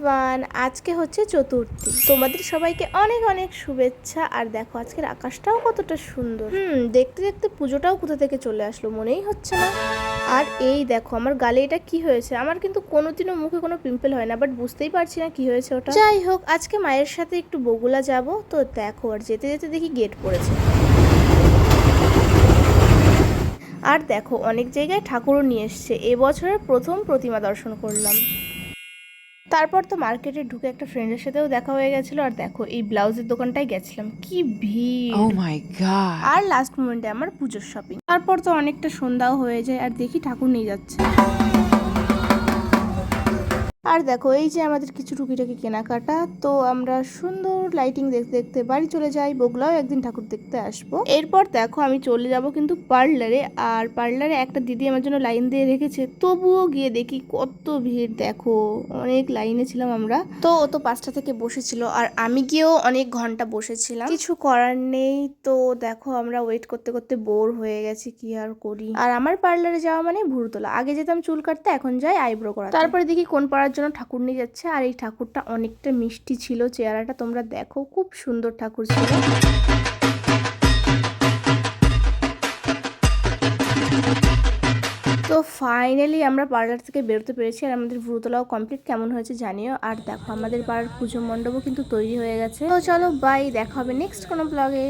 Everyone, আজকে হচ্ছে চতুর্থী। তোমাদের সবাইকে অনেক অনেক শুভেচ্ছা। আর দেখো আজকের আকাশটাও কতটা সুন্দর। দেখতে দেখতে পুজোটাও কোথা থেকে চলে আসলো মনেই হচ্ছে না। আর এই দেখো আমার গালে এটা কি হয়েছে। আমার কিন্তু কোনোদিনও মুখে কোনো পিম্পল হয় না, বাট বুঝতেই পারছি না কি হয়েছে ওটা। যাই হোক, আজকে মায়ের সাথে একটু বগুলা যাব তো দেখো, আর যেতে যেতে দেখি গেট পড়েছে। আর দেখো অনেক জায়গায় ঠাকুরও নিয়ে এসছে। এবছরের প্রথম প্রতিমা দর্শন করলাম। তারপর তো মার্কেটে ঢুকে একটা ফ্রেন্ডের সাথেও দেখা হয়ে গেছিল। আর দেখো এই ব্লাউজের দোকানটায় গেছিলাম, কি ভিড়। Oh my god! আর লাস্ট মোমেন্টে আমার পুজোর শপিং। তারপর তো অনেকটা সন্ধ্যাও হয়ে যায় আর দেখি ঠাকুর নিয়ে যাচ্ছে। আর দেখো এই যে আমাদের কিছু টুকিটাকি কেনাকাটা, তো আমরা সুন্দর লাইটিং দেখতে দেখতে বাড়ি চলে যাই। বগুলাও একদিন ঠাকুর দেখতে আসবো। এরপর দেখো আমি চলে যাব কিন্তু পার্লারে। আর পার্লারে একটা দিদি আমার জন্য লাইন দিয়ে রেখেছে, তবুও গিয়ে দেখি কত ভিড়। দেখো অনেক লাইনে ছিলাম আমরা। তো ও তো 5টা থেকে বসেছিল আর আমি গিয়েও অনেক ঘন্টা বসেছিলাম, কিছু করার নেই। তো দেখো আমরা ওয়েট করতে করতে বোর হয়ে গেছি, কি আর করি। আর আমার পার্লারে যাওয়া মানে ভুরু তোলা। আগে যেতাম চুল কাটতে, এখন যাই আইব্রো করা। তারপরে দেখি কোন পাড়ার জন্য ঠাকুর নিয়ে যাচ্ছে। আর এই ঠাকুরটা অনেকটা মিষ্টি ছিল, চেহারাটা তোমরা দেখো, খুব সুন্দর ঠাকুর ছিল। তো ফাইনালি আমরা পার্লার থেকে বেরোতে পেরেছি আর আমাদের ভ্রুতলাও কমপ্লিট। কেমন হয়েছে জানিও। আর দেখো আমাদের পাড়ার পুজো মণ্ডপও কিন্তু তৈরি হয়ে গেছে। তো চলো বাই, দেখা হবে নেক্সট কোনো ব্লগে।